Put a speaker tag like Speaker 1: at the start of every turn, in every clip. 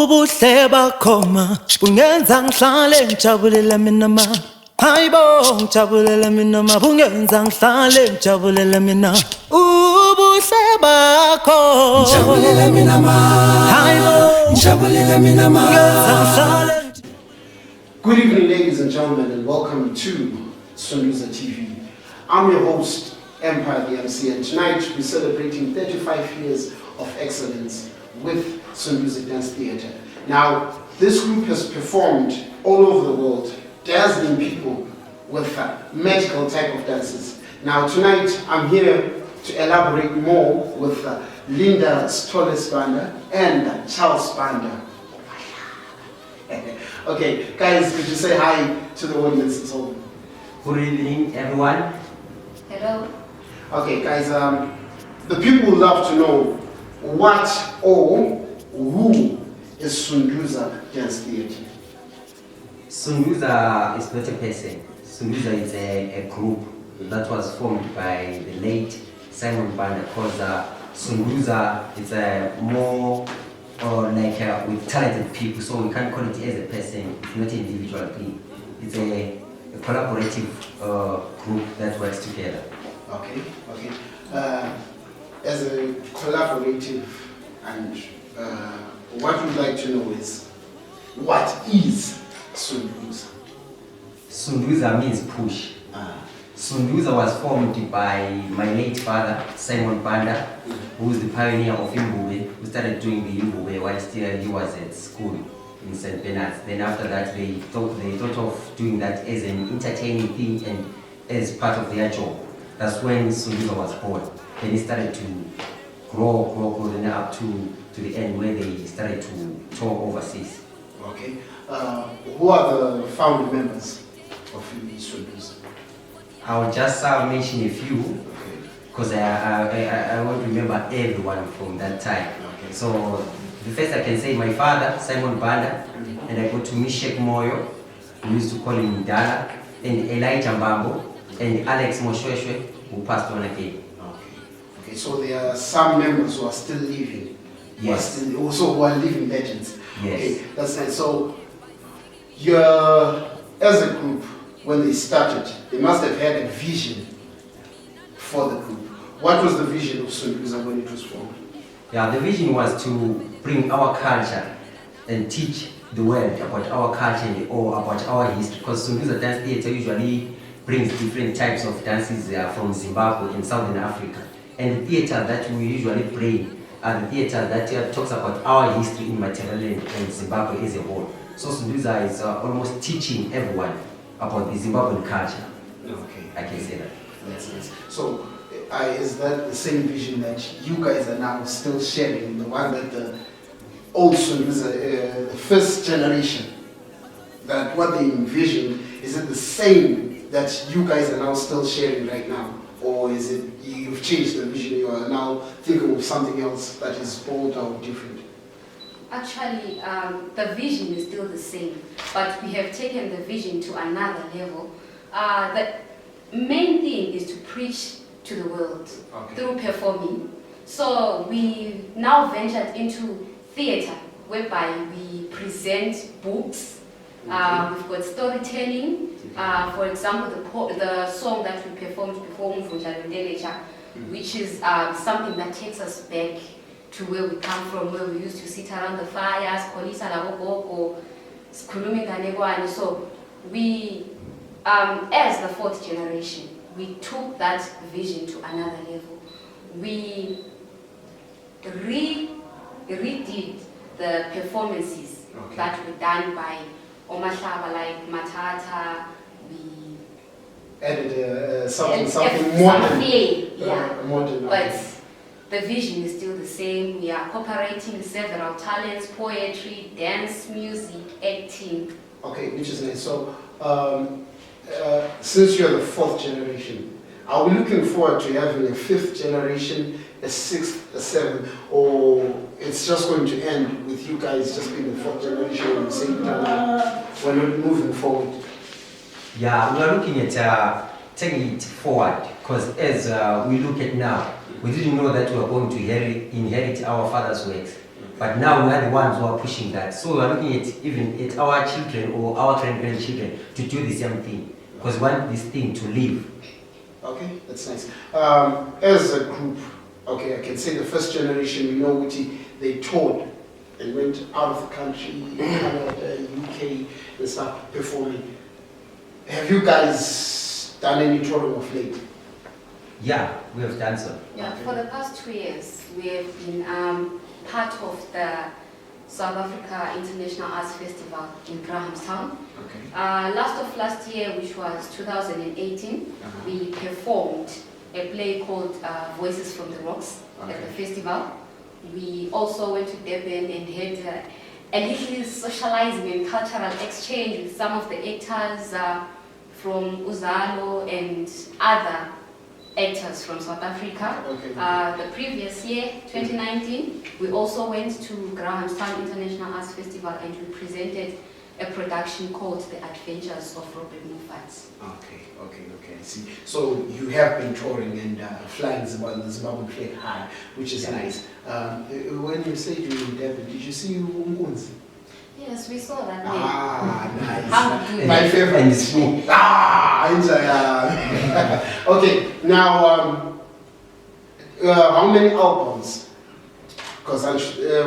Speaker 1: ubuhle bakhoma bungenza ngihlale ngijabulela mina ma hayibo ngijabulela mina ma bungenza ngihlale ngijabulela mina ubuhle bakho ngijabulela mina ma hayibo ngijabulela mina ma bungenza ngihlale.
Speaker 2: Good evening, ladies and gentlemen, and welcome to Sunduza TV. I'm your host, Empire the MC, and tonight we're celebrating 35 years of excellence with Sunduza Dance Theatre. Now, this group has performed all over the world, dazzling people with magical type of dances. Now, tonight I'm here to elaborate more with Charles Banda and Charles Banda. Okay, guys, could you say hi to the audience at home?
Speaker 3: Good evening, everyone.
Speaker 4: Hello.
Speaker 2: Okay, guys, the people would love to know what or who is Sunduza Dance Theatre?
Speaker 3: Sunduza is not a person. Sunduza is a group that was formed by the late Simon Banda, because Sunduza is more like with talented people, so we can't call it as a person. It's not an individual thing. It's a collaborative group that works together.
Speaker 2: Okay, okay. As a collaborative, and what we'd like to know is, what is Sunduza?
Speaker 3: Sunduza means push. Sunduza was formed by my late father, Simon Banda, who is the pioneer of Zimbabwe, who started doing the Zimbabwe while still he was at school in St. Bernard's. Then after that, they thought of doing that as an entertaining thing and as part of their job. That's when Sunduza was born. Then he started to grow then up to the end where they started to tour overseas.
Speaker 2: Okay. Who are the founding members of Sunduza?
Speaker 3: I'll just mention a few, because I won't remember everyone from that time.
Speaker 2: Okay.
Speaker 3: So the first I can say my father, Simon Banda, and I go to Mishek Moyo, we used to call him Dala, and Elijah Mbambo, and Alex Moshweshwe, who passed on again.
Speaker 2: Okay. Okay, so there are some members who are still living.
Speaker 3: Yes.
Speaker 2: Who are living legends.
Speaker 3: Yes.
Speaker 2: Okay, that's nice. So you're, as a group, when they started, they must have had a vision for the group. What was the vision of Sunduza when it was formed?
Speaker 3: Yeah, the vision was to bring our culture and teach the world about our culture or about our history, because Sunduza Dance Theatre usually brings different types of dances from Zimbabwe and Southern Africa. And the theatre that we usually bring are the theatre that talks about our history in Material and Zimbabwe as a whole. So Sunduza is almost teaching everyone about the Zimbabwean culture.
Speaker 2: Okay.
Speaker 3: I can say that.
Speaker 2: That's nice. So is that the same vision that you guys are now still sharing, the one that the old Sunduza, the first generation, that what they envisioned, is it the same that you guys are now still sharing right now? Or is it you've changed the vision, you are now thinking of something else that is bold or different?
Speaker 4: Actually, the vision is still the same, but we have taken the vision to another level. The main thing is to preach to the world through performing. So we now ventured into theatre, whereby we present books. We've got storytelling. For example, the song that we performed before, which is something that takes us back to where we come from, where we used to sit around the fires, so we, as the fourth generation, we took that vision to another level. We redid the performances that were done by Mahlaba, like Matata. We
Speaker 2: added something
Speaker 4: modern.
Speaker 2: Modern.
Speaker 4: But the vision is still the same. We are cooperating several talents: poetry, dance, music, acting.
Speaker 2: Okay, which is nice. So, since you're the fourth generation, are we looking forward to having a fifth generation, a sixth, a seventh, or it's just going to end with you guys just being the fourth generation at the same time? We're not moving forward.
Speaker 3: Yeah, we are looking at taking it forward, because as we look at now, we didn't know that we were going to inherit our father's works. But now we are the ones who are pushing that. So we are looking at even at our children or our grandchildren to do the same thing. Because we want this thing to live.
Speaker 2: Okay, that's nice. As a group, okay, I can say the first generation, we know what they toured and went out of the country, Canada, UK, and start performing. Have you guys done any touring of late?
Speaker 3: Yeah, we have done so.
Speaker 4: Yeah, for the past 2 years, we have been part of the South Africa International Arts Festival in Grahamstown.
Speaker 2: Okay.
Speaker 4: Last year, which was 2018, we performed a play called Voices from the Rocks at the festival. We also went to Durban and had a little socializing and cultural exchange with some of the actors from Uzalo and other actors from South Africa. The previous year, 2019, we also went to Grahamstown International Arts Festival and we presented a production called The Adventures of Robert Mufat.
Speaker 2: Okay, I see. So you have been touring and flying the Zimbabwe flag high, which is nice. When you say you were in Durban, did you see Umkunzi?
Speaker 4: Yes, we saw that name.
Speaker 2: Nice. My favorite. Okay, now, how many albums? Because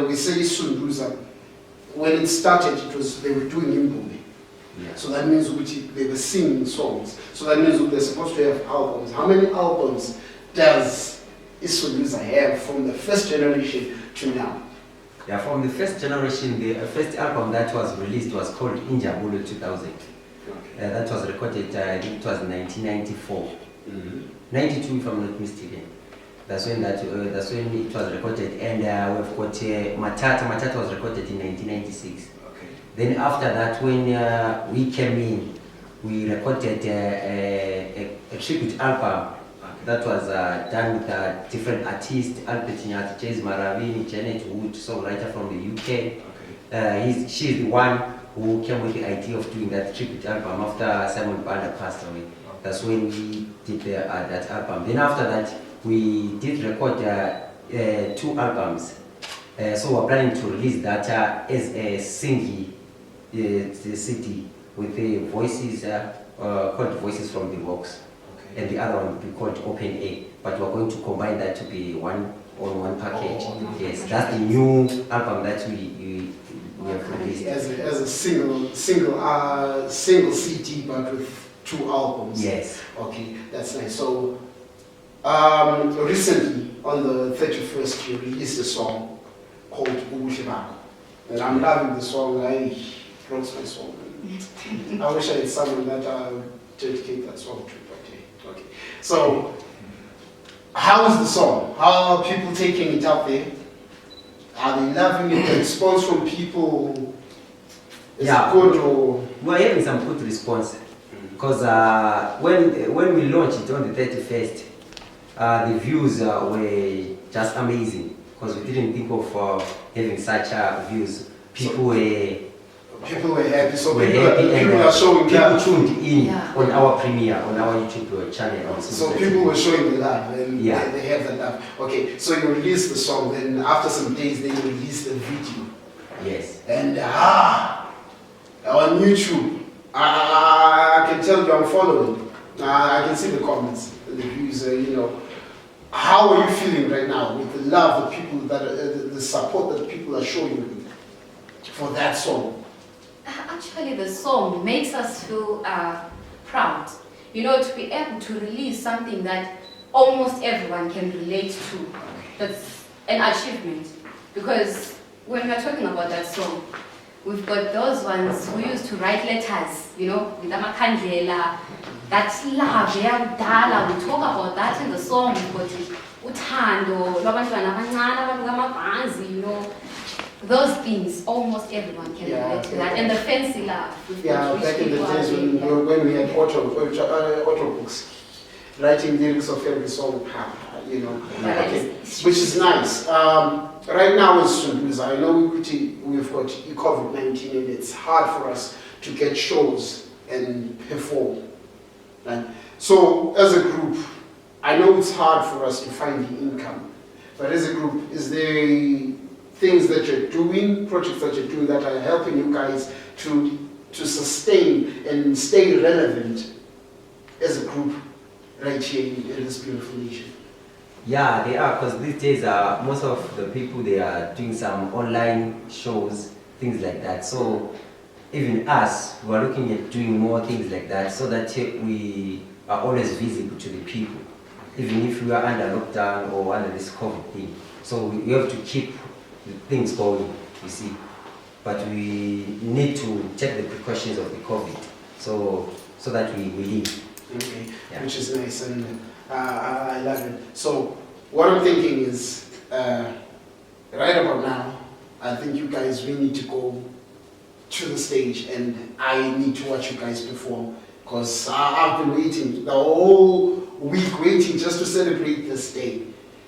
Speaker 2: we say Sunduza. When it started, they were doing Zimbabwe.
Speaker 3: Yeah.
Speaker 2: So that means they were singing songs. So that means they're supposed to have albums. How many albums does Sunduza have from the first generation to now?
Speaker 3: Yeah, from the first generation, the first album that was released was called Injabulo 2000.
Speaker 2: Okay.
Speaker 3: That was recorded, I think it was 1994. 92 if I'm not mistaken. That's when it was recorded, and we've got Matata. Matata was recorded in 1996.
Speaker 2: Okay.
Speaker 3: Then after that, when we came in, we recorded a tribute album that was done with different artists: Albert Nyati, Chase Maravini, Janet Wood, songwriter from the UK. Okay. She's the one who came with the idea of doing that tribute album after Simon Banda passed away. Okay. That's when we did that album. Then after that, we did record 2 albums. So we're planning to release that as a single CD with the voices called Voices from the Rocks. Okay. And the other one will be called Open A. But we're going to combine that to be one package. Yes, that's the new album that we have released.
Speaker 2: As a single CD, but with 2 albums.
Speaker 3: Yes.
Speaker 2: Okay, that's nice. So recently, on the 31st, you released a song called Bulawayo. And I'm loving the song. I wrote my song. I wish I had someone that I would dedicate that song to. Okay. So, how is the song? How are people taking it out there? Are they loving it? The response from people is good or?
Speaker 3: We're having some good response. Because when we launched it on the 31st, the views were just amazing. Because we didn't think of having such views. People were
Speaker 2: happy. So
Speaker 3: people
Speaker 2: are showing
Speaker 3: people tuned in on our premiere, on our YouTube channel.
Speaker 2: So people were showing the love and they have the love. Okay, so you released the song, then after some days they released the video.
Speaker 3: Yes.
Speaker 2: And on YouTube, I can tell you I'm following. I can see the comments, the views. How are you feeling right now with the love, the people the support that people are showing you for that song?
Speaker 4: Actually, the song makes us feel proud. To be able to release something that almost everyone can relate to. That's an achievement. Because when we're talking about that song, we've got those ones who used to write letters, with amakhandlela, that love, we talk about that in the song. We've got uthando, lwabantwana abancane, abantu those things, almost everyone can relate to that. And the fancy love.
Speaker 2: Back in the days when we had auto books, writing lyrics of every song, which is nice. Right now in Sunduza, I know we've got COVID-19 and it's hard for us to get shows and perform. Right? So as a group, I know it's hard for us to find the income, but as a group, is there things that you're doing, projects that you're doing that are helping you guys to sustain and stay relevant as a group right here in this beautiful nation?
Speaker 3: Yeah, they are, because these days most of the people, they are doing some online shows, things like that. So even us, we are looking at doing more things like that so that we are always visible to the people, even if we are under lockdown or under this COVID thing. So we have to keep things going, you see. But we need to take the precautions of the COVID so that we live.
Speaker 2: Okay,
Speaker 3: Yeah.
Speaker 2: which is nice, and I love it. So what I'm thinking is, right about now, I think you guys, we need to go to the stage, and I need to watch you guys perform, because I've been waiting the whole week, waiting just to celebrate this day.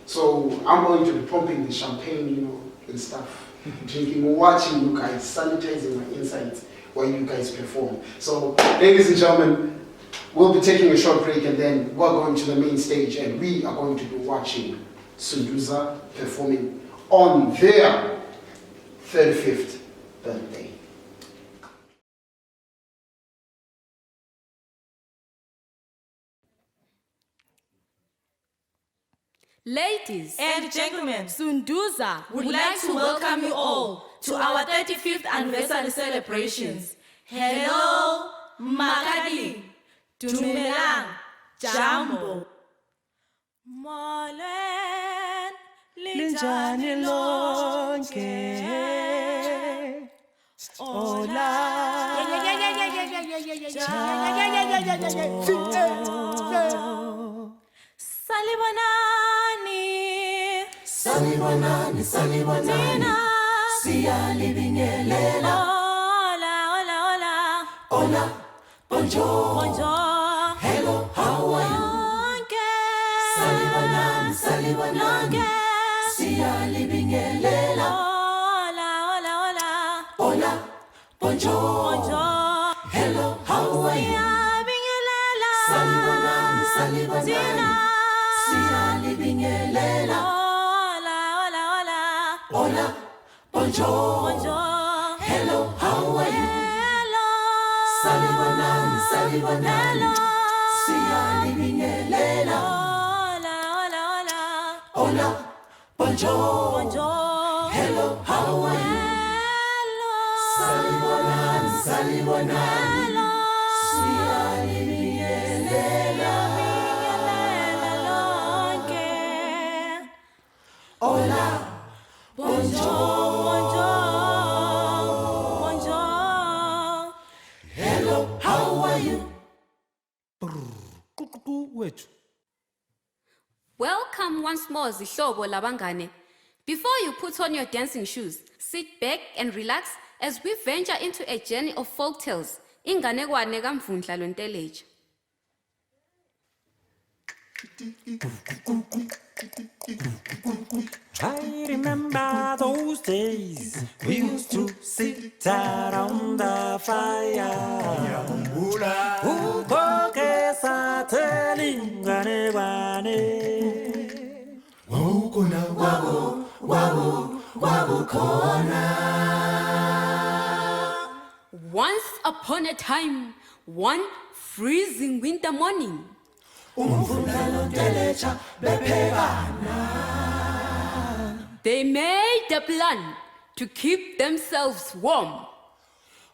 Speaker 2: So I'm going to be pumping the champagne, you know, and stuff, drinking, watching you guys, sanitizing my insides while you guys perform. So, ladies and gentlemen, we'll be taking a short break, and then we're going to the main stage, and we are going to be watching Sunduza performing on their 35th birthday.
Speaker 5: Ladies
Speaker 6: and gentlemen,
Speaker 5: Sunduza
Speaker 6: would like to welcome you all to our 35th anniversary celebrations. Hello, Makadi, Dumelang, Jambo. Molen, Linjani lonke. Ola. Salibonani, salibonani, siyalibingelela. Hola, bonjour, hello, how are you? Salibonani, salibonani, siyalibingelela. Hola, bonjour, hello, how are you? Salibonani, salibonani, siyalibingelela. Hola, bonjour, hello, how are you? Salibonani, salibonani, siyalibingelela. Hola, bonjour, hello, how are you? Salibonani, salibonani, siyalibingelela. Hola, bonjour, hello, how are you?
Speaker 4: Welcome once more, Zihlobo Labangane. Before you put on your dancing shoes, sit back and relax as we venture into a journey of folk tales. Inganekwane kaMvundla Lonteleja.
Speaker 1: I remember those days we used to sit around the fire. Ukoke satelingane wane. Wawukona wawukona.
Speaker 4: Once upon a time, one freezing winter morning, they made a plan to keep themselves warm.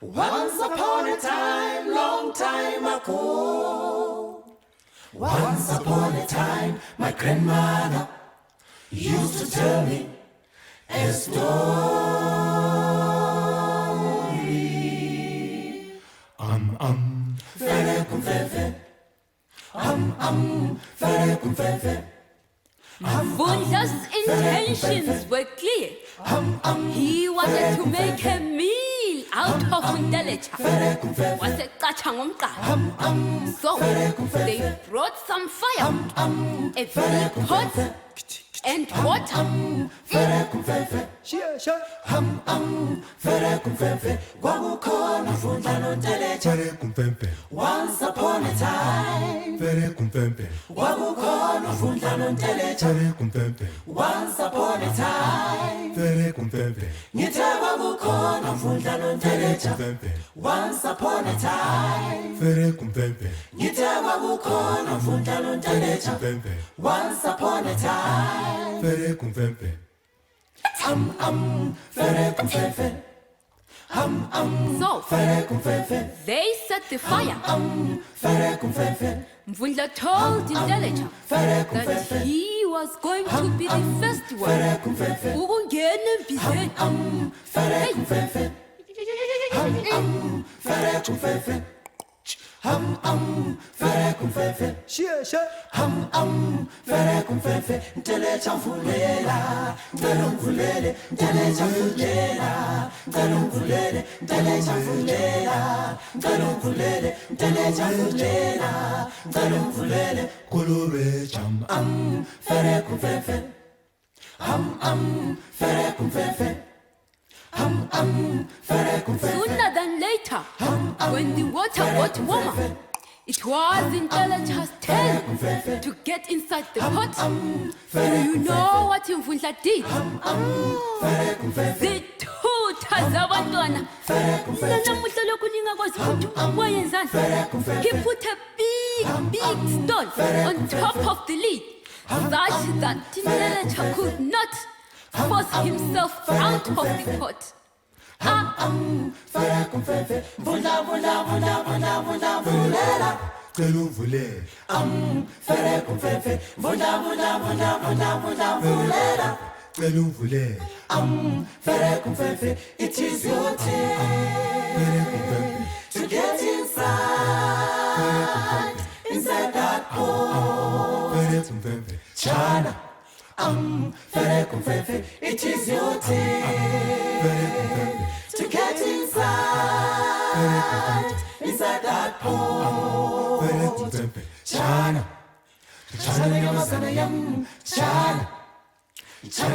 Speaker 1: Once upon a time, long time ago. Once upon a time, my grandmother used to tell me a story. Fere kumfefe. Fere kumfefe.
Speaker 4: Mvundla's intentions were clear. He wanted to make a meal out of Ndelecha. So they brought some fire, a big pot, and water.
Speaker 1: Once upon a time, once upon a time,
Speaker 6: fere kumfemfe ngithekwa kukhona mfundla nonteleja once upon a time fere kumfemfe ngithekwa kukhona mfundla nonteleja once upon a time fere kumfemfe fere kumfemfe
Speaker 5: So,
Speaker 6: fere kumfemfe
Speaker 5: they set the fire.
Speaker 6: fere kumfemfe
Speaker 5: Mvundla told Indeleja that he was going to be the first one. Ukungena embizeni.
Speaker 6: fere kumfemfe fere kumfemfe fere kumfemfe fere kumfemfe nteleja mvulela ngicela ungivulele nteleja mvulela ngicela ungivulele nteleja mvulela ngicela ungivulele nteleja mvulela ngicela ungivulele kulube jam fere kumfemfe fere kumfemfe fere kumfemfe
Speaker 5: Sooner than later, when the water got warmer, it was Indeleja's turn to get inside the pot. Do you know what Mvundla did? The two Tazabandwana. He put a big stone on top of the lid, such that Indeleja could not force himself out of the pot.
Speaker 6: fere kumfemfe vula vulela cela ungivulele fere kumfemfe vula vulela cela ungivulele fere kumfemfe it is your turn to get inside that hole fere kumfemfe chana fere kumfemfe it is your turn to get inside that hole fere kumfemfe chana nyamazana yam chana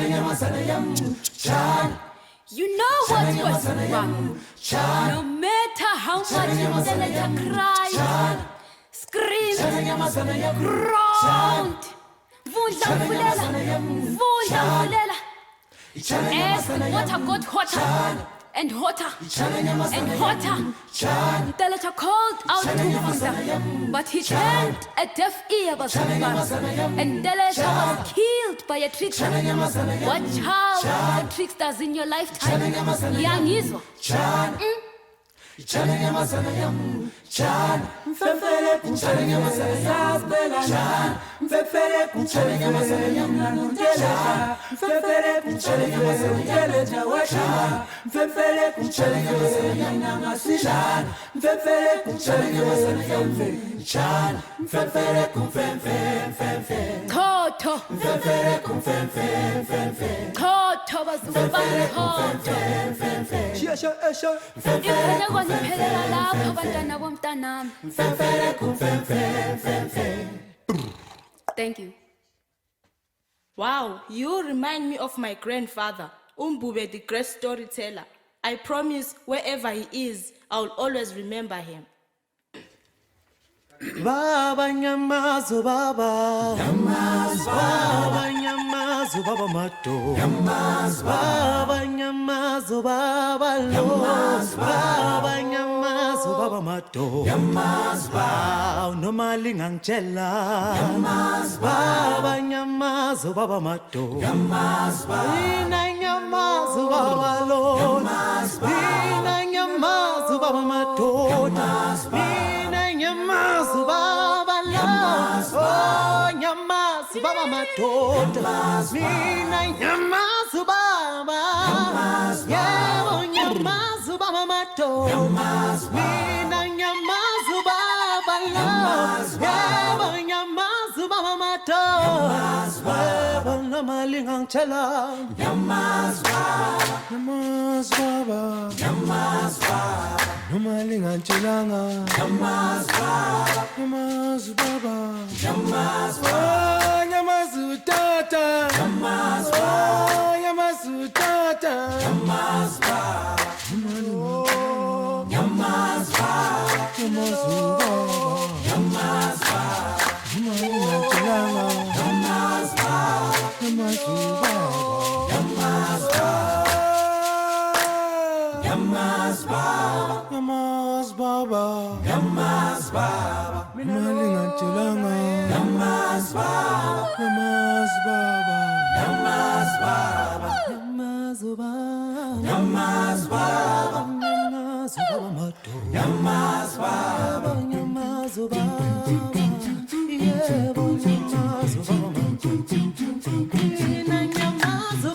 Speaker 6: nyamazana yam chana.
Speaker 5: You know what was wrong? No matter how much Indeleja cried, screamed, groaned, Vundla Mvulela. As the water got hotter and hotter and hotter, Indeleja called out to Vundla, but he turned a deaf ear but and Indeleja was killed by a trickster. Watch out the tricksters in your lifetime. Young Israel.
Speaker 6: Chana nyamazana yam chana mfefele kuchana nyamazana yam chana mfefele kuchana nyamazana yam nanundela mfefele kuchana nyamazana yeleja wachana mfefele kuchana nyamazana yam nangasila mfefele kuchana nyamazana yam chana mfefele kumfemfe
Speaker 5: Toto
Speaker 6: mfefele kumfemfe
Speaker 5: Toto bazubanga Toto. Ifele kwaniphelela lapha abantwana bomntanami.
Speaker 6: mfefele kumfemfe.
Speaker 5: Thank you.
Speaker 7: Wow, you remind me of my grandfather, Umbube, the great storyteller. I promise wherever he is, I'll always remember him.
Speaker 1: Baba nyamazo baba Baba nyamazo baba mato Baba nyamazo baba lo Baba nyamazo baba mato Baba normally ngangitshela Baba nyamazo baba mato Ina nyamazo baba lo Ina nyamazo baba mato Ina nyamazo baba la oh nyamazo baba matoto mina nyamazo baba yebo nyamazo baba matoto mina nyamazo baba la yebo nyamazo baba matoto yebo namalinga ngitshela nyamazo baba nomalinga ngitshelanga nyamazo baba nyamazo tata nyamazo tata nyamazo baba nyamazo baba
Speaker 6: Yamas baba, yamas baba, malinga chulanga, yamas baba, yamas baba, yamas baba,
Speaker 1: Yamas baba,
Speaker 6: yamas baba,
Speaker 1: yamas baba mato,
Speaker 6: yamas baba,
Speaker 1: yamas baba, yeah, boy, yamas baba mato, yamas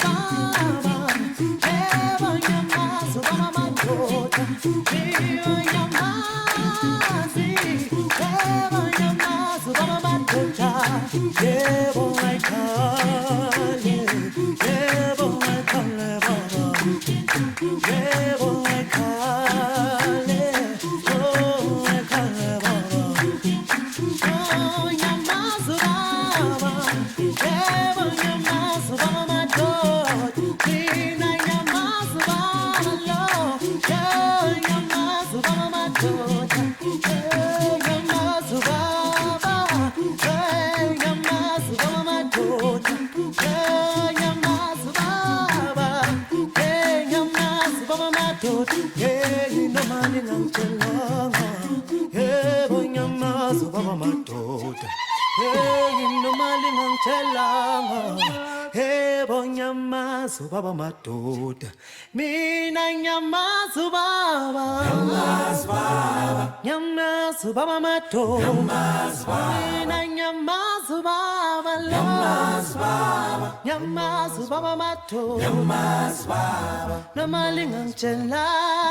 Speaker 1: baba, yeah, boy, yamas baba mato, Baba madoda, mina nyamazu baba,
Speaker 6: yamas baba,
Speaker 1: nyamazu baba madoda,
Speaker 6: yamas baba,
Speaker 1: mina nyamazu baba,
Speaker 6: yamas baba,
Speaker 1: nyamazu baba madoda,
Speaker 6: yamas baba,
Speaker 1: namalinga ngitshela,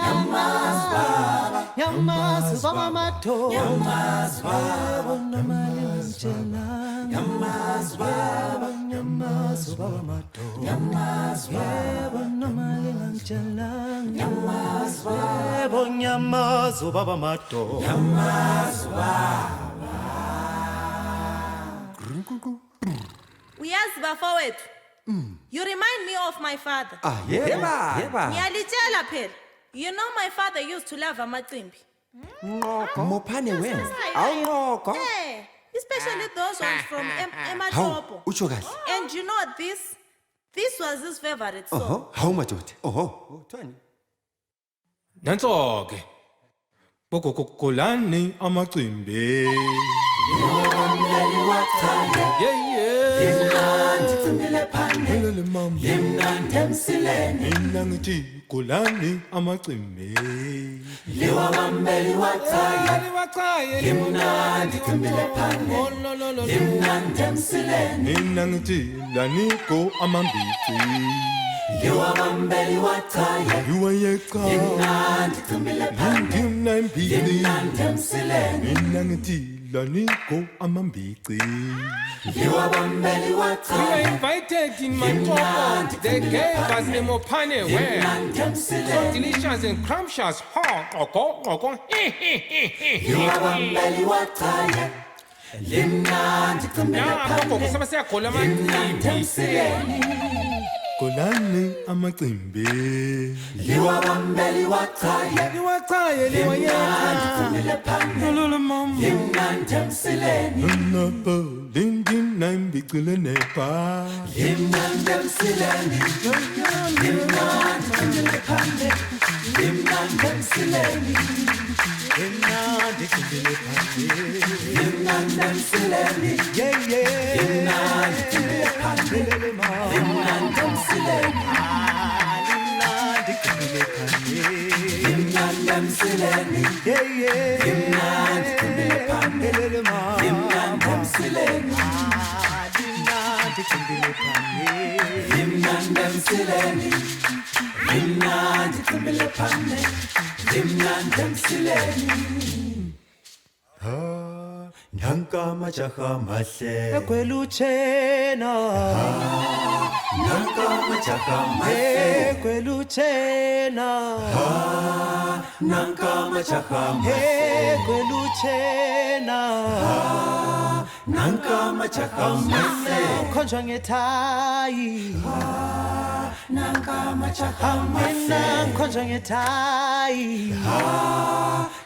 Speaker 6: yamas baba,
Speaker 1: nyamazu baba madoda,
Speaker 6: yamas baba,
Speaker 1: namalinga ngitshela,
Speaker 6: yamas baba,
Speaker 1: nyamazu baba madoda,
Speaker 6: yamas baba,
Speaker 1: namalinga ngitshela,
Speaker 6: yamas baba,
Speaker 1: nyamazu baba madoda.
Speaker 6: yamas baba.
Speaker 7: Uyazi bafowethu. You remind me of my father.
Speaker 8: Yeba.
Speaker 7: Ngiyalitshela phela. You know my father used to love amacimbi.
Speaker 8: Mophane wena. Awunqoko.
Speaker 7: Hey, especially those ones from Ematopo.
Speaker 8: Utsho kahle.
Speaker 7: And you know this was his favorite song.
Speaker 8: Hawu madoda. Uthwani?
Speaker 6: Nanso ke. Bogogokolani amacimbi. Lele mama. Mina ngithi golani amacimbi.
Speaker 9: Liwabambeli wachaye limnandi kumbile phane limnandi emsileni
Speaker 6: Mina ngithi laniko amambiti.
Speaker 9: Liwabambeli wachaye
Speaker 6: Liwayeqa
Speaker 9: limnandi kumbile phane
Speaker 6: limnambiti.
Speaker 9: limnandi emsileni
Speaker 6: Mina ngithi laniko amambiti.
Speaker 9: Liwabambeli
Speaker 10: We were
Speaker 9: wachaye
Speaker 10: invited in my talk. They gave us the mopane where
Speaker 9: limnandi
Speaker 10: so
Speaker 9: emsileni
Speaker 10: delicious and scrumptious.
Speaker 9: Liwabambeli wachaye limnandi kumbile
Speaker 10: Yeah,
Speaker 9: phane
Speaker 10: some say I
Speaker 9: limnandi emsileni
Speaker 6: Golani amacimbi.
Speaker 9: Liwabambeli wachaye
Speaker 6: Liwachaye
Speaker 9: limnandi kumbile phane
Speaker 6: Lele mama.
Speaker 9: limnandi emsileni
Speaker 6: Napa dingin nambicile nepa.
Speaker 9: limnandi emsileni limnandi kumbile phane limnandi emsileni
Speaker 1: Limnandi kumbile phane,
Speaker 9: limnandi emsileni
Speaker 1: yeah yeah.
Speaker 9: limnandi kumbile phane
Speaker 1: Lele mama,
Speaker 9: limnandi emsileni
Speaker 1: limnandi kumbile phane,
Speaker 9: limnandi emsileni
Speaker 1: yeah yeah.
Speaker 9: limnandi kumbile phane
Speaker 1: Lele mama,
Speaker 9: limnandi emsileni
Speaker 1: limnandi kumbile phane,
Speaker 9: limnandi emsileni limnandi kumbile phane limnandi emsileni
Speaker 8: Nanka majaha mahle.
Speaker 1: Ekweluchena,
Speaker 9: nanka majaha mahle
Speaker 1: ekweluchena,
Speaker 9: nanka majaha mahle
Speaker 1: ekweluchena,
Speaker 9: nanka majaha mahle
Speaker 1: khonjwa ngethayi,
Speaker 9: nanka majaha mahle
Speaker 1: khonjwa ngethayi,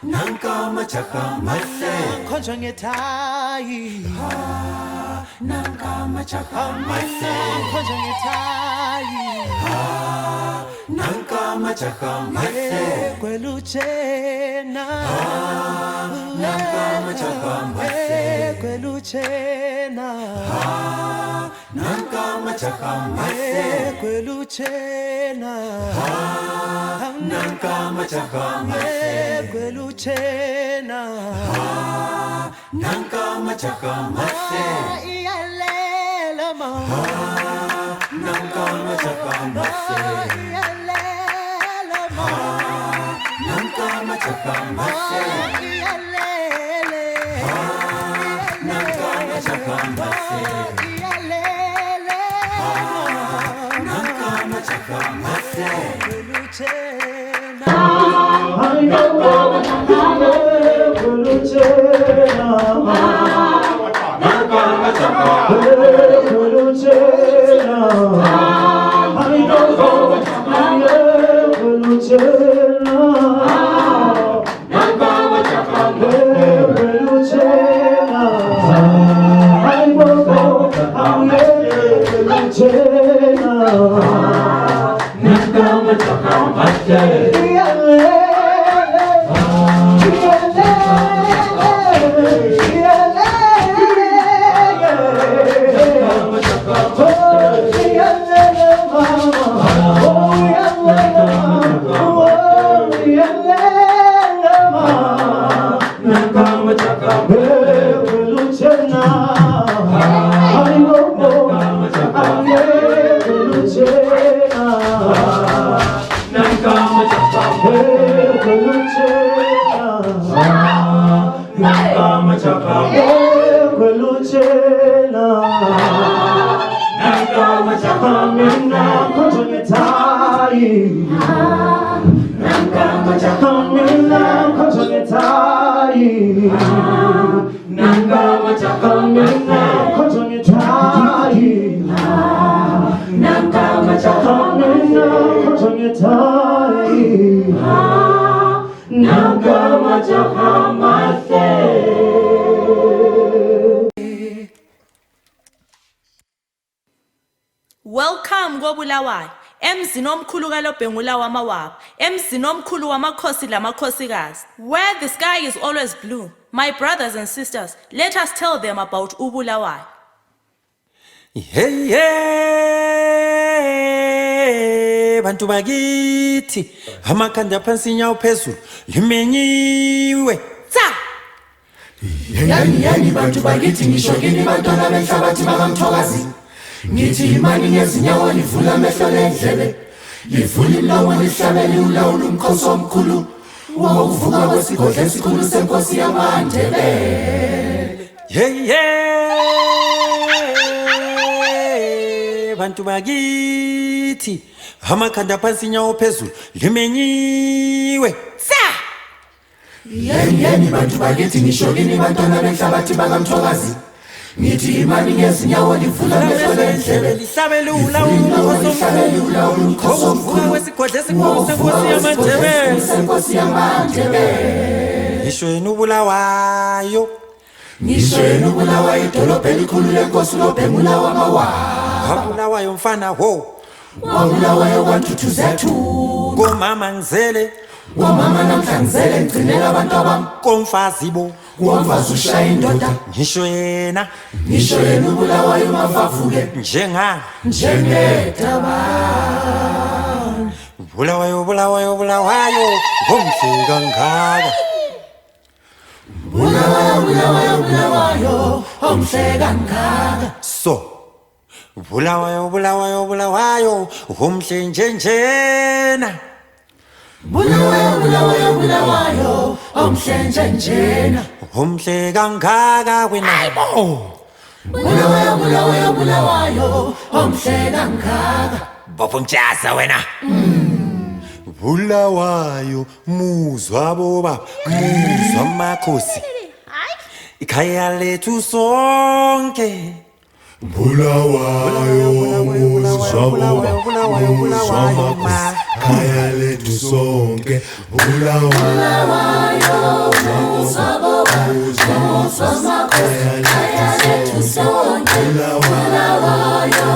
Speaker 9: nanka majaha mahle
Speaker 1: khonjwa ngethayi,
Speaker 9: nanka majaha mahle
Speaker 1: khonjwa ngethayi,
Speaker 9: nanka majaha mahle
Speaker 1: kweluchena
Speaker 9: nanka majaha mahle
Speaker 1: kweluchena
Speaker 9: nanka majaha mahle
Speaker 1: kweluchena
Speaker 9: nanka majaha mahle
Speaker 1: kweluchena
Speaker 9: nanka majaha mahle
Speaker 1: iyalela mama
Speaker 9: nanka majaha mahle
Speaker 1: iyalela mama
Speaker 9: nanka majaha mahle
Speaker 1: iyalele
Speaker 9: nanka majaha mahle
Speaker 1: iyalele
Speaker 9: nanka majaha mahle
Speaker 1: kweluchena
Speaker 7: Welcome go Bulawayo. Emzini omkhulu kalobhengula wamawabo. Emzini omkhulu wamakhosi lamakhosikazi. Where the sky is always blue. My brothers and sisters, let us tell them about uBulawayo.
Speaker 8: Hey hey bantu bakithi amakhanda phansi inyawo phezulu limenyiwe
Speaker 9: yani bantu bakithi ngisho kini bantwana benhlabathi bakamthokazi ngithi imani ngezinyawo livula amehlo lendlebe livula imlomo lihlabele ulawula umkhosi omkhulu wokuvuka kwesigodlo esikhulu senkosi yamaNdebele.
Speaker 8: hey hey bantu bakithi amakhanda phansi inyawo phezulu limenyiwe
Speaker 9: yani bantu bakithi ngisho kini bantwana benhlabathi bakamthokazi ngithi imani ngezinyawo livula amehlo lendlebe
Speaker 8: lihlabele ulawula umkhosi omkhulu wesigodlo esikhulu senkosi yamaNdebele. Ngisho yena uBulawayo
Speaker 9: Bulawayo idolobha elikhulu lenkosi lobhengula wamawabo.
Speaker 8: Bulawayo mfana ho
Speaker 9: Bulawayo kwantuthuzethu
Speaker 8: komama ngizele
Speaker 9: wamama namhla ngizele ngcinela abantu abami
Speaker 8: komfazi bo
Speaker 9: wamfazi ushaya indoda
Speaker 8: ngisho yena
Speaker 9: Bulawayo mafavuke njengedaba.
Speaker 8: Bulawayo ngomhle kangaka
Speaker 9: Bulawayo omhle kangaka.
Speaker 8: so Bulawayo ngomhle njenjena
Speaker 9: Bulawayo omhle njenjena
Speaker 8: omhle kangaka wena
Speaker 9: Bulawayo omhle kangaka.
Speaker 8: bopumtshasa wena Bulawayo muzwa boba muzwa makhosi ikhaya lethu sonke
Speaker 9: Bulawayo muzwa makhosi khaya lethu sonke. Bulawayo muzwa makhosi khaya lethu sonke. Bulawayo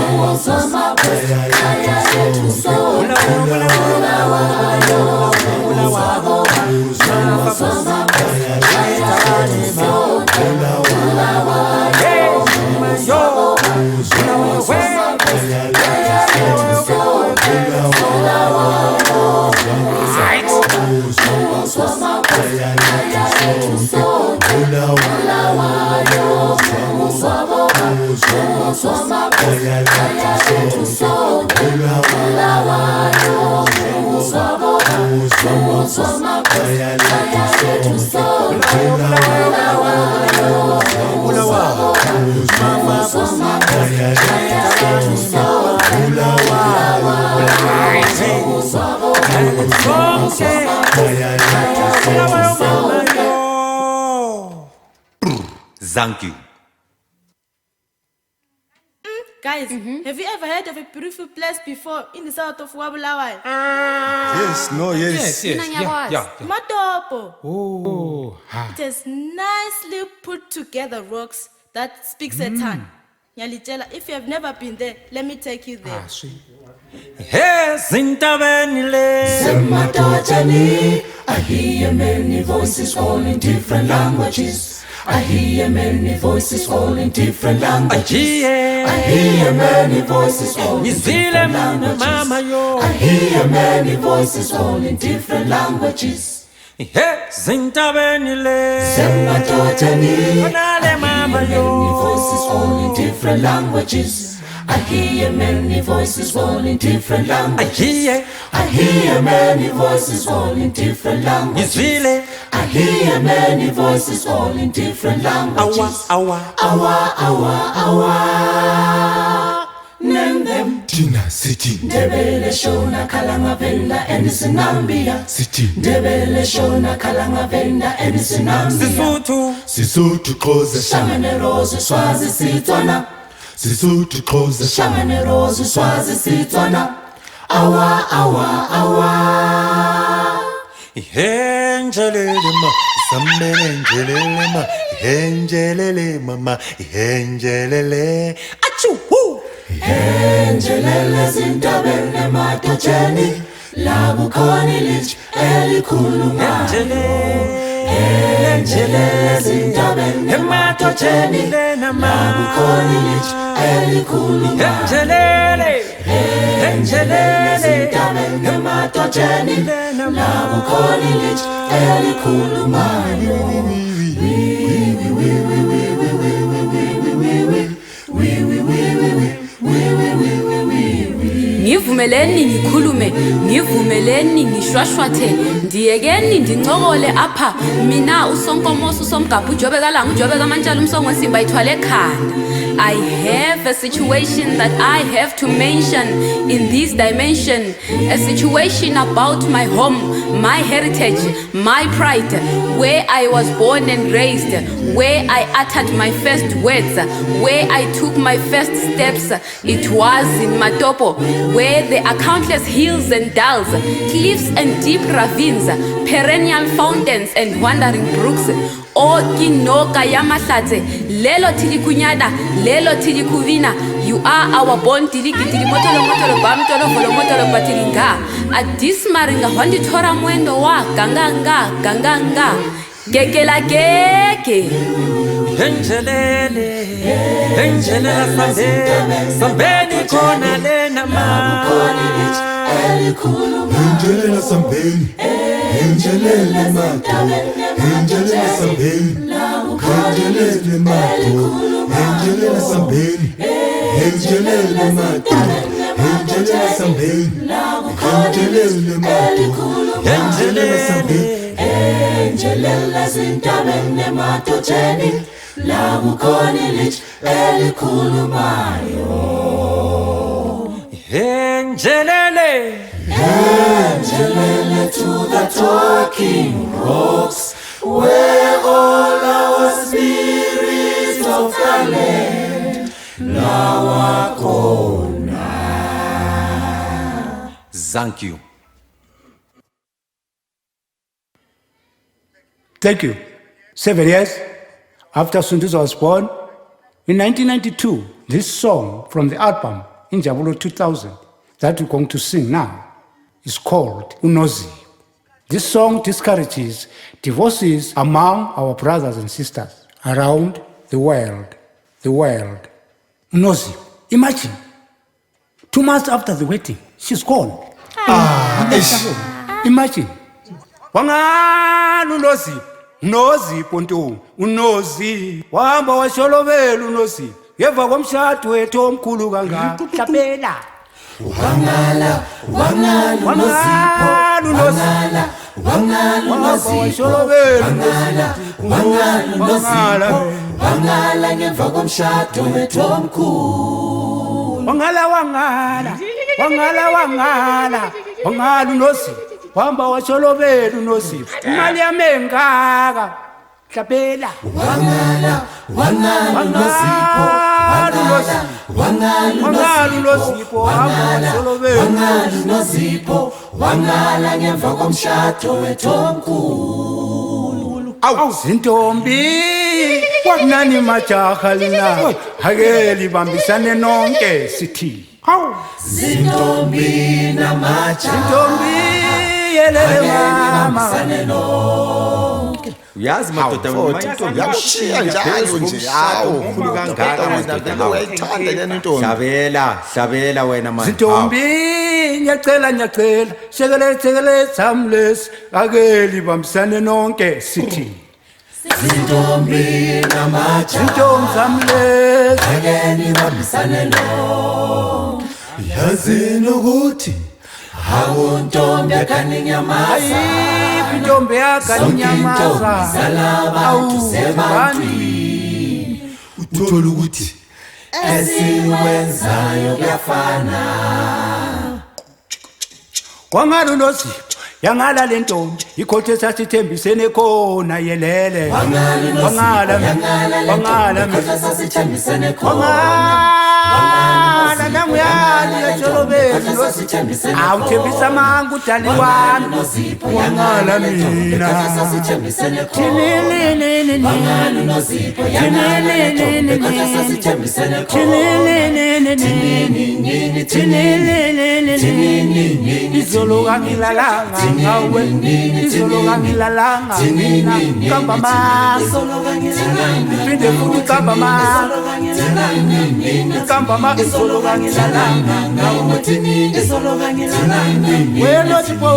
Speaker 9: muzwa makhosi khaya
Speaker 8: Thank you.
Speaker 7: Guys, have you ever heard of a beautiful place before in the south of Bulawayo?
Speaker 11: Yes, no, yes.
Speaker 10: Yeah.
Speaker 7: Matopo.
Speaker 10: Oh,
Speaker 7: It has nicely put together rocks that speaks a tongue. Nyalitela, if you have never been there, let me take you there.
Speaker 8: Hey, Zintabeni le.
Speaker 9: Sematoteni, I hear many voices all in different languages. I hear many voices all in different languages. I hear many voices all in different languages. I hear many voices all in different languages.
Speaker 8: Hey, Zintabeni le.
Speaker 9: Sematoteni, I hear many voices all in different languages. I hear many voices all in different languages. I hear many voices all in different languages. I hear many voices all in different languages. Awa. Name them.
Speaker 11: Tina City.
Speaker 9: Ndebele Shona Kalanga Venda and Sinambia.
Speaker 11: City.
Speaker 9: Ndebele Shona Kalanga Venda and Sinambia.
Speaker 11: Sisutu Koza.
Speaker 9: Shamane Rose Swazi Sitwana.
Speaker 11: Sisutu Koza.
Speaker 9: Shamane Rose Swazi Sitwana. Awa.
Speaker 8: Henjelele ma, sambenjelele ma, henjelele mama, henjelele. Achu hu.
Speaker 9: Henjelele zintabene matacheni, labu koni lich elikuluma. Henjelele zintabene matacheni, labu koni lich elikuluma. Henjelele zintabene matacheni, labu koni lich elikuluma.
Speaker 5: Ngivumeleni ngikhulume, ngivumeleni ngishwashwathe, ndiyekeni ndincokole apha, mina usonkomoso somgabhu ujobe kalanga ujobe kamantshalo umsongo wesimba ithwale ekhanda. I have a situation that I have to mention in this dimension, a situation about my home, my heritage, my pride, where I was born and raised, where I uttered my first words, where I took my first steps. It was in Matopo, where there are countless hills and dales, cliffs and deep ravines, perennial fountains and wandering brooks. O kinoka yamasatse, lelo tilikunyada, lelo tilikuvina. You are our born tilikitili motolo bamtolo folo motolo batilinga. Adismaringa wandi tora mwendo wa ganganga. Gekela geke.
Speaker 8: Henjelele sambeni kona lena ma.
Speaker 11: Henjelele sambeni, henjelele mato, henjelele sambeni, henjelele mato, henjelele sambeni, henjelele mato, henjelele sambeni, henjelele mato, henjelele sambeni.
Speaker 9: Henjelele zintabene matacheni, labu koni lich elikulumayo.
Speaker 8: Henjelele
Speaker 9: to the talking rocks, where all our spirits of the land now are.
Speaker 8: Thank you.
Speaker 12: Thank you. 7 years after Sunduza was born, in 1992, this song from the album in Jabulo 2000 that we're going to sing now is called Unozi. This song discourages divorces among our brothers and sisters around the world. Unozi, imagine, 2 months after the wedding, she's gone. Imagine. Wangala Unozi, Unozi ponto, Unozi, wahamba washolobela Unozi. Yeva komshado wethu omkhulu kangaka. Hlapela.
Speaker 6: Wangala ngemva komshado wethu omkhulu.
Speaker 12: Wangala Unozi, wahamba washolobela Unozi. Imali yami engaka. Hlapela.
Speaker 6: Wangala Nozipho, wangala ngemva komshado wethu omkhulu.
Speaker 12: Awu zintombi, kwakunani majaha lina, ake libambisane nonke sithi.
Speaker 6: Zintombi namajaha,
Speaker 12: zintombi yelele mama.
Speaker 8: Uyazi madoda
Speaker 13: intombi yakushiya njalo nje hawo
Speaker 8: omkhulu kangaka madoda
Speaker 13: uyayithanda lena intombi.
Speaker 8: Hlabela wena manje.
Speaker 12: Zintombi ngiyacela shekelele samles ake libambisane nonke sithi.
Speaker 6: Zintombi namajaha,
Speaker 12: zintombi samles
Speaker 6: ake libambisane nonke.
Speaker 11: Yazini ukuthi
Speaker 6: hawu ntombi yakaninyamaza,
Speaker 12: intombi yakaninyamaza,
Speaker 6: zalabantu sebantwini.
Speaker 11: Uthola ukuthi
Speaker 6: esiwenzayo kuyafana.
Speaker 12: Wangala Unozi, yangala le ntombi, ikhothe esasithembisene khona yelele. Wangala
Speaker 6: sasithembisene khona.
Speaker 12: Nanguyani yacholobela awuthembisa manga udali wami. Wangala mina izolo kangilalanga ngawe, izolo kangilalanga mina. Kamba maso phinde futhi kamba maso, kamba maso izolo kangilalanga ngawe, izolo kangilalanga. Wena Zipho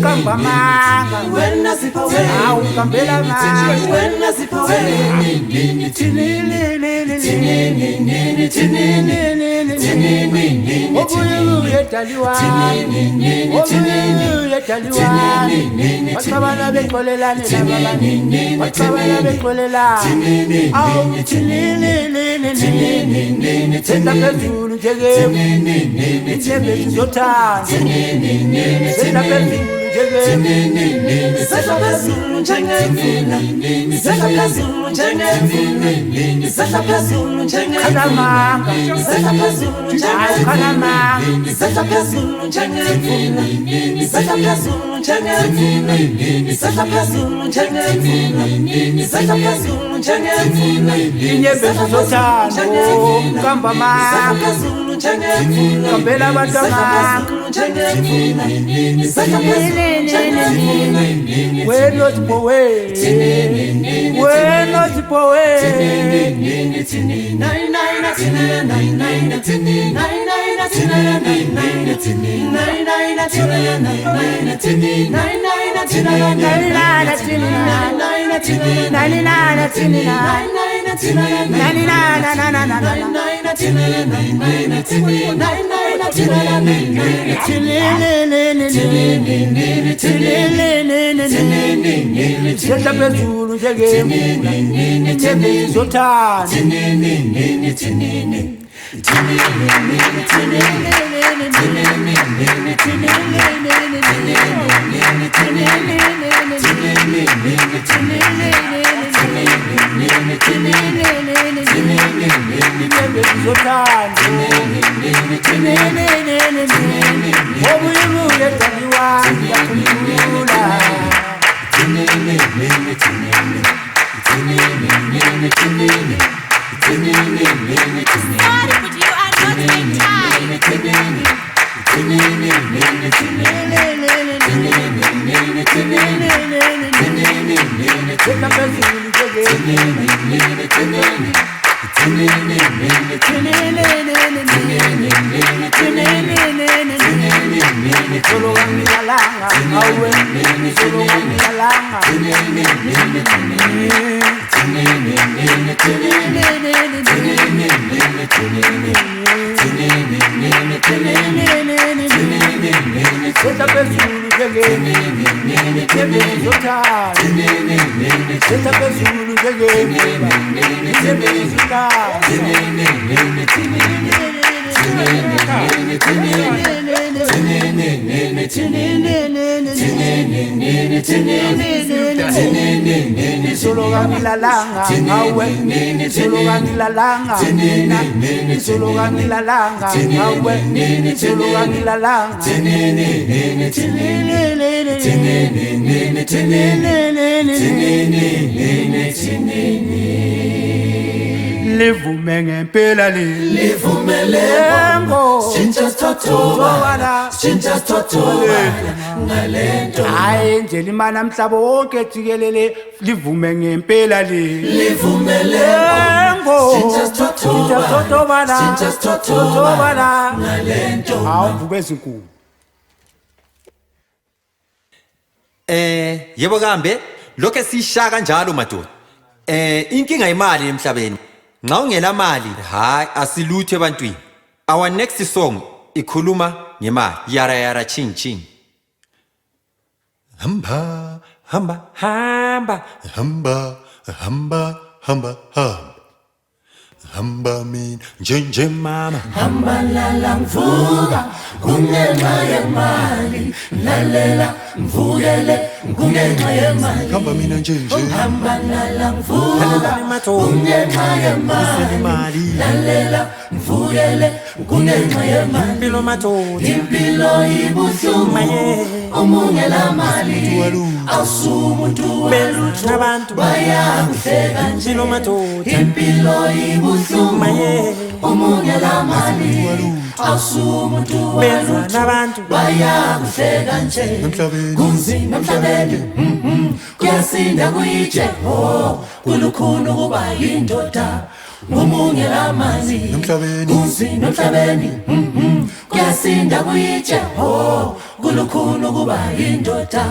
Speaker 12: kamba manga, awu kambela manga. Obuye daliwa, wakabana bekolelane nababani, wakabana bekolelane. Awu senda phezulu njengemu, njenge sizothanda. Senda phezulu we're not away. We're not away. Senda phezulu njengemu, njenge sizothanda.
Speaker 7: Sorry, but you are
Speaker 12: Livume ngempela
Speaker 9: livume lengo sinja thotoba ngalento
Speaker 12: hayi nje limana umhlaba wonke jikelele livume ngempela
Speaker 9: livume lengo sinja thotoba ngalento
Speaker 12: awuvuke ezinkulu
Speaker 8: yebo kambe lokho sishaka kanjalo madoda inkinga imali emhlabeni nxa ungela mali hayi asiluthe ebantwini our next song ikhuluma ngemali yara yara ching ching hamba hamba hamba
Speaker 11: hamba hamba hamba hamba hamba mina njenje mama
Speaker 9: hamba lala mvuka kungenxa yemali lalela mvukele kungenxa yemali
Speaker 11: hamba mina njenje
Speaker 9: hamba lala mvuka kungenxa yemali lalela mvukele kungenxa yemali impilo ibuhlungu umungela mali awusumuntu nabantu bayakuhleka nje impilo ibuhlungu umungela mali awusumuntu nabantu bayakuhleka nje kunzima emhlabeni kuyasinda kuyitshe kulukhulu kuba yindoda ngumungela mali kunzima emhlabeni kuyasinda kuyitshe kulukhulu kuba yindoda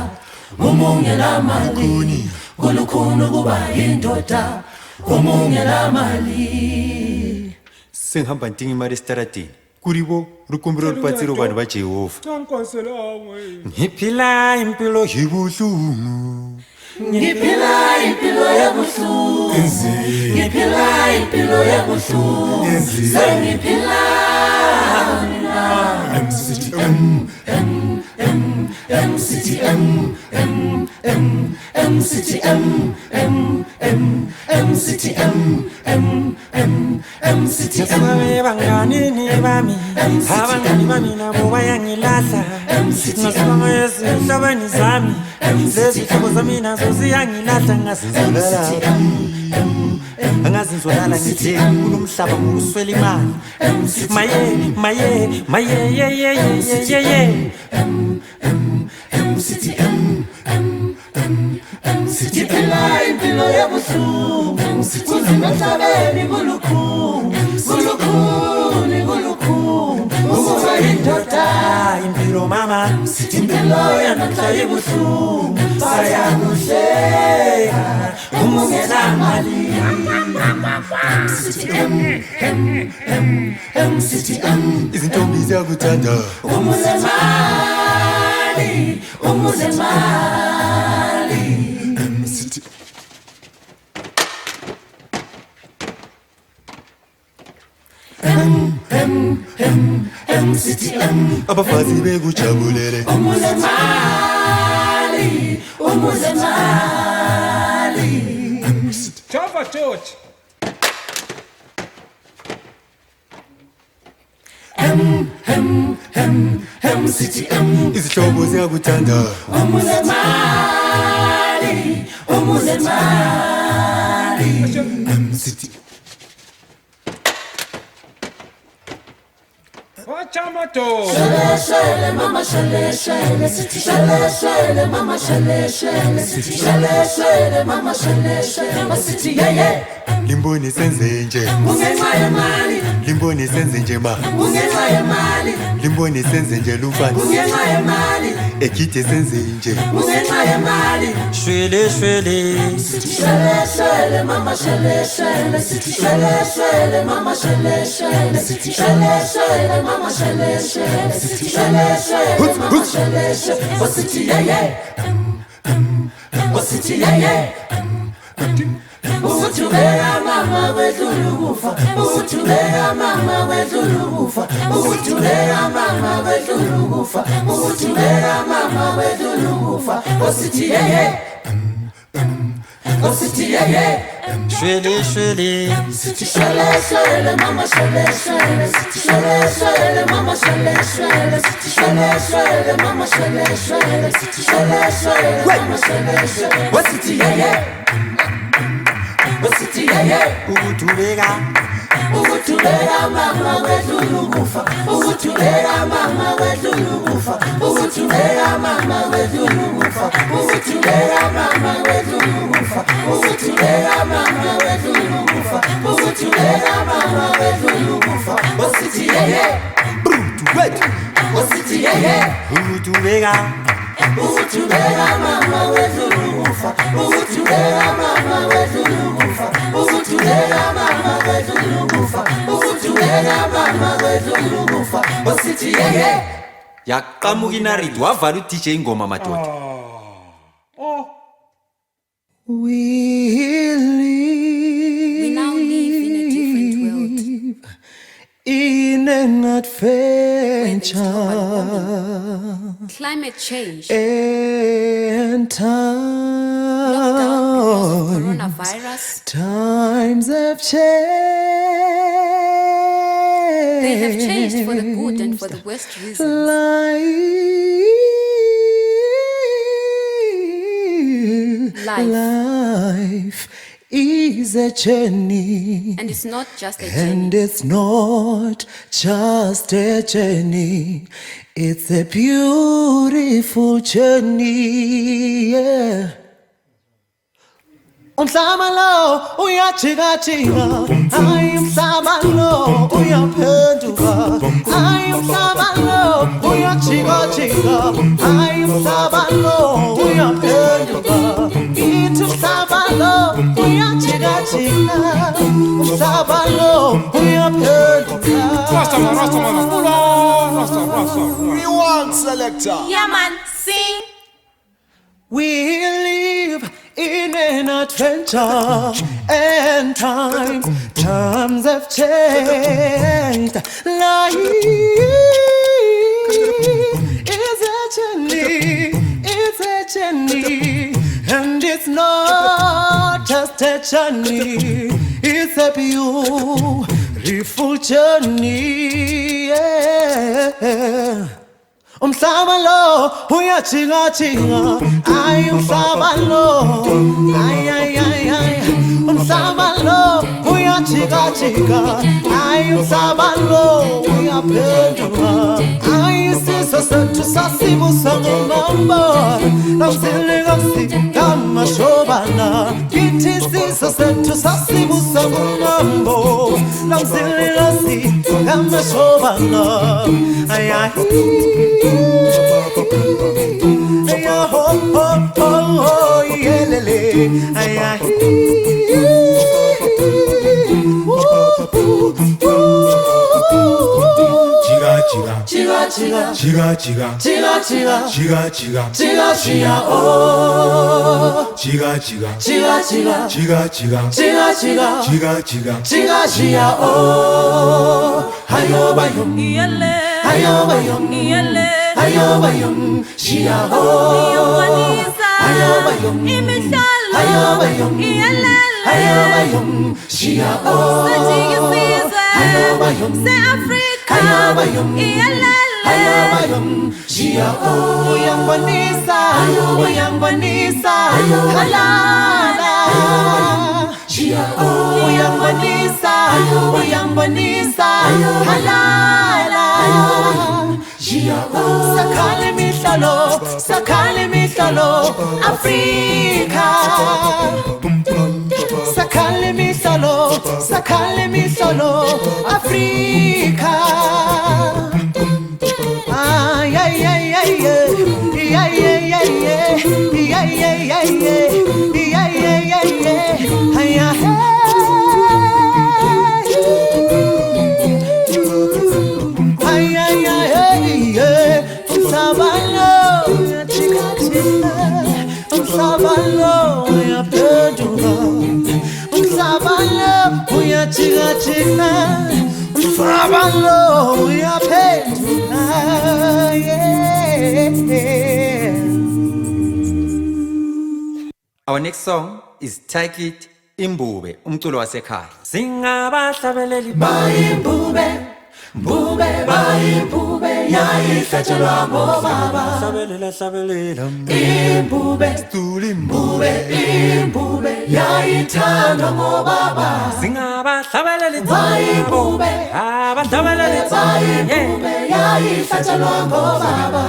Speaker 9: ngumungela mali kulukhulu kuba yindoda ngumungela mali
Speaker 8: sengihamba ntinga imali esitaradini kuribo rukumbiro rupatsiro vanhu vaJehova ngiphila impilo yibuhlungu
Speaker 9: ngiphila impilo yabuhlungu ngiphila impilo yabuhlungu sengiphila
Speaker 1: Banganini bami abangani bami nabo bayangilahla ngasibanga ezinhlabeni zami lezi hlobo zami nazo ziyangilahla ngazinzolala ngithe kunomhlaba ngokuswela imali maye
Speaker 9: ngiphila impilo yabuhlungu kunzima emhlabeni kulukhulu ukuba yindoda
Speaker 1: impilo mama
Speaker 9: impilo yanamhla ibuhlungu bayakuhleka umungela mali
Speaker 11: izintombi ziyakuthanda
Speaker 9: umuze mali
Speaker 11: abafazi bekujabulele
Speaker 9: umuze mali
Speaker 10: Java George.
Speaker 11: izihlobo ziyakuthanda
Speaker 9: umuze mali
Speaker 10: chamato.
Speaker 9: Shele shele mama shele shele shele shele mama shele shele shele shele mama shele shele sithi yeye
Speaker 11: limboni senze nje
Speaker 9: ungenxa yemali
Speaker 11: limboni senze nje ma
Speaker 9: ungenxa yemali
Speaker 11: limboni senze nje lumfana
Speaker 9: ungenxa yemali
Speaker 11: ekhithe senze nje
Speaker 9: ungenxa yemali
Speaker 8: shwele shwele
Speaker 9: shele shele mama shele shele shele shele mama shele shele shele shele mama shele shele shele shele mama shele shele wasithi yeye wasithi yeye Ukutubera mama wedlulu kufa Ukutubera mama wedlulu kufa Ukutubera mama wedlulu kufa Ukutubera mama wedlulu kufa Wasithi yeye Wasithi yeye
Speaker 8: shwele shwele
Speaker 9: Shele shele mama shele shele Shele shele mama shele shele Shele shele mama shele shele Shele shele mama shele shele Wasithi yeye Wasithi yeye
Speaker 8: ukutubeka
Speaker 9: Ukutubera mama wedlulu kufa Ukutubera mama wedlulu kufa Ukutubera mama wedlulu kufa Ukutubera mama wedlulu kufa Ukutubera mama wedlulu kufa Ukutubera mama wedlulu kufa Wasithi yeye Wasithi yeye
Speaker 8: ukutubeka
Speaker 9: Ukutubera mama wedlulu kufa Ukutubera mama wedlulu kufa Ukutubera mama wedlulu kufa Ukutubera mama wedlulu kufa Wasithi yeye
Speaker 8: yaqamuka inarid wavala uDJ ingoma madoda.
Speaker 1: We
Speaker 5: now live in a different world.
Speaker 1: In an adventure
Speaker 5: Climate change,
Speaker 1: and
Speaker 5: lockdown because of
Speaker 1: times
Speaker 5: coronavirus,
Speaker 1: times have changed.
Speaker 5: they have changed for the good and for the worst reasons.
Speaker 1: Life is a journey,
Speaker 5: And it's not just a
Speaker 1: and
Speaker 5: journey.
Speaker 1: it's not just a journey, it's a beautiful journey, yeah. Umhlaba lo uyajika jika, ay umhlaba lo uyaphenduka, ay umhlaba lo uyajika jika, ay umhlaba lo uyaphenduka, ithi umhlaba lo uyajika jika, umhlaba lo uyaphenduka.
Speaker 13: Rewind selector.
Speaker 7: Yeah, man, sing.
Speaker 1: We live in an adventure, and times have changed. Life is a journey, and it's not just a journey, it's a beautiful journey, yeah. Umhlaba lo uyajika jika, ay umhlaba lo, ay ay ay ay. Umhlaba lo uyajika jika, ay umhlaba lo uyaphenduka, ay isizwe sethu sasibusa ngomambo, namsilinga msikamashobana, kithi isizwe sethu sasibusa ngomambo, namsilinga msikamashobana, ay ay. Ay ho ho ho ho yelele ay ay
Speaker 6: Chiga chiga chiga chiga chiga chiga chiga chiga chiga chiga oh chiga chiga chiga chiga chiga chiga chiga chiga chiga chiga chiga chiga oh hayo bayum
Speaker 7: Yele,
Speaker 6: hayo bayum
Speaker 7: yele,
Speaker 6: hayo bayum chia oh
Speaker 7: Yohanisa,
Speaker 6: hayo bayum
Speaker 7: Imishalo,
Speaker 6: hayo bayum
Speaker 7: Yele,
Speaker 6: hayo bayum chia oh
Speaker 7: Sajikisize,
Speaker 6: hayo bayum
Speaker 7: Se Africa,
Speaker 6: hayo bayum
Speaker 7: Yele,
Speaker 6: hayo bayum chia oh
Speaker 1: uyangibonisa uyangibonisa halala
Speaker 6: chia oh
Speaker 1: uyangibonisa uyangibonisa halala Sakhale mihlolo, sakhale mihlolo, Africa. Sakhale mihlolo, Africa. Ay ay ay ay ay ay ay ay ay ay ay ay
Speaker 8: Our next song is Take It Imbube, umculo wasekhaya. Singabahlabeleli
Speaker 1: Imbube, Mbube, Imbube, yayihlatshelwa ngobaba.
Speaker 8: hlabelela
Speaker 1: Imbube, Mbube, Imbube, yayithandwa ngobaba.
Speaker 8: singabahlabeleli
Speaker 1: Imbube,
Speaker 8: abahlabeleli
Speaker 1: Imbube, yayihlatshelwa ngobaba.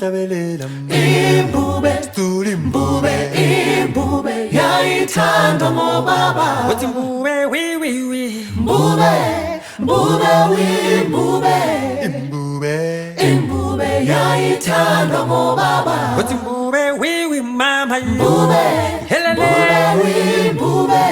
Speaker 11: hlabelela
Speaker 1: Imbube, Mbube, Imbube, yayithandwa ngobaba.
Speaker 8: uthi mbube wi
Speaker 1: Mbube, Mbube, Mbube,
Speaker 11: imbube
Speaker 1: Imbube, yayithandwa ngobaba.
Speaker 8: uthi mbube wi mama
Speaker 1: Mbube,
Speaker 8: helele
Speaker 1: Mbube,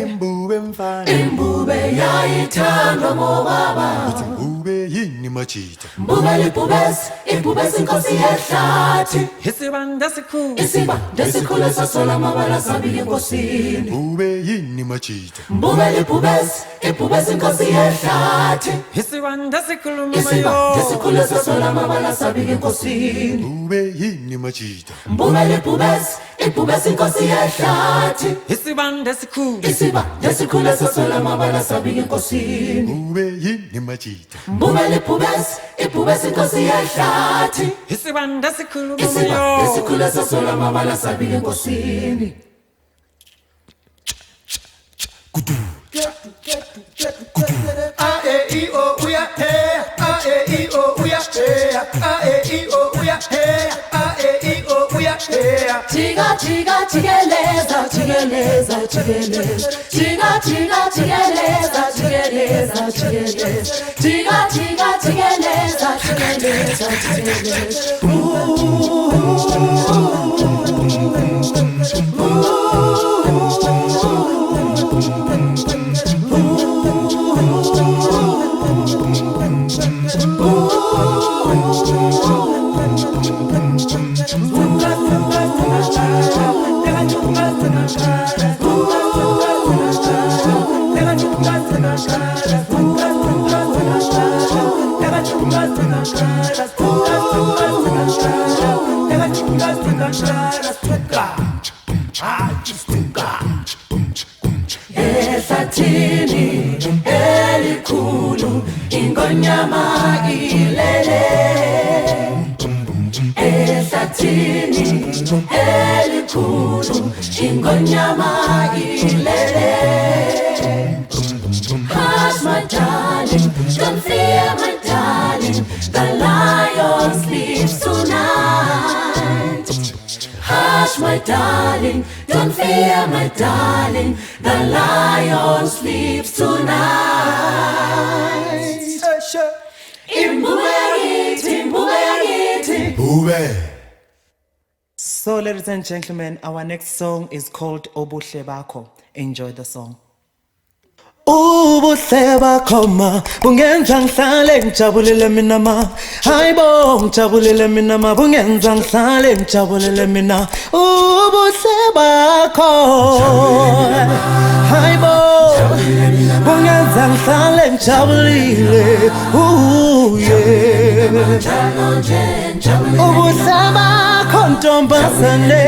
Speaker 11: imbube mfana
Speaker 1: Imbube, yayithandwa ngobaba.
Speaker 11: imbube yini machita
Speaker 1: Mbube libhubesi, ibhubesi inkosi yehlathi.
Speaker 8: isibanda sikhulu
Speaker 1: Isibanda esikhulu esasola amabala sabika enkosini.
Speaker 11: imbube yini machita
Speaker 1: Mbube libhubesi, ibhubesi inkosi yehlathi.
Speaker 8: isibanda sikhulu
Speaker 1: Isibanda esikhulu esasola amabala sabika enkosini.
Speaker 11: imbube yini machita
Speaker 1: Mbube libhubesi, ibhubesi inkosi yehlathi.
Speaker 8: isibanda sikhulu
Speaker 1: Isibanda esikhulu esasola amabala sabika enkosini.
Speaker 11: imbube yini machita
Speaker 1: Mbube libhubesi, ibhubesi inkosi yehlathi.
Speaker 8: isibanda sikhulu
Speaker 1: Isibanda esikhulu esasola amabala sabika enkosini. Chiga chiga chigeleza chigeleza chigeleza chiga chiga chigeleza chigeleza chigeleza chiga chiga chigeleza chigeleza chigeleza Ehlathini elikhulu ingonyama ilele. Ehlathini elikhulu ingonyama ilele. Hush my darling, don't fear my darling, the lion sleeps tonight. Hush my darling, don't fear my darling, the lion sleeps tonight. Imbube yakithi, imbube yakithi.
Speaker 11: imbube
Speaker 1: So, ladies and gentlemen, our next song is called Obuhle Bakho. Enjoy the song. Ubuhle bakho ma bungenza ngihlale ngijabulile mina ma hayibo ngijabulile mina ma bungenza ngihlale ngijabulile mina ubuhle bakho hayibo bungenza ngihlale ngijabulile ubuhle bakho ntombazane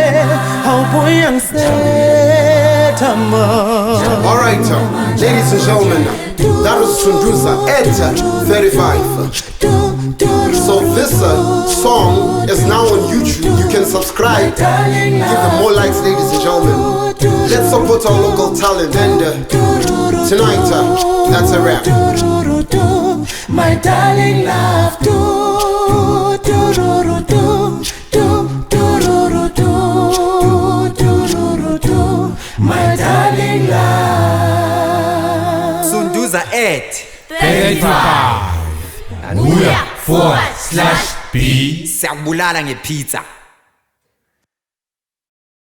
Speaker 1: awubuya ngisetha ma.
Speaker 2: All right, ladies and gentlemen, that was Sunduza at 35. So this song is now on YouTube. You can subscribe, give them more likes, ladies and gentlemen. Let's support our local talent. And tonight, that's a wrap.
Speaker 9: my darling love, do, do, do, do, do, do, do, do, my darling love.
Speaker 8: Sunduza at
Speaker 6: 35 uya /B
Speaker 8: siyakubulala ngepizza.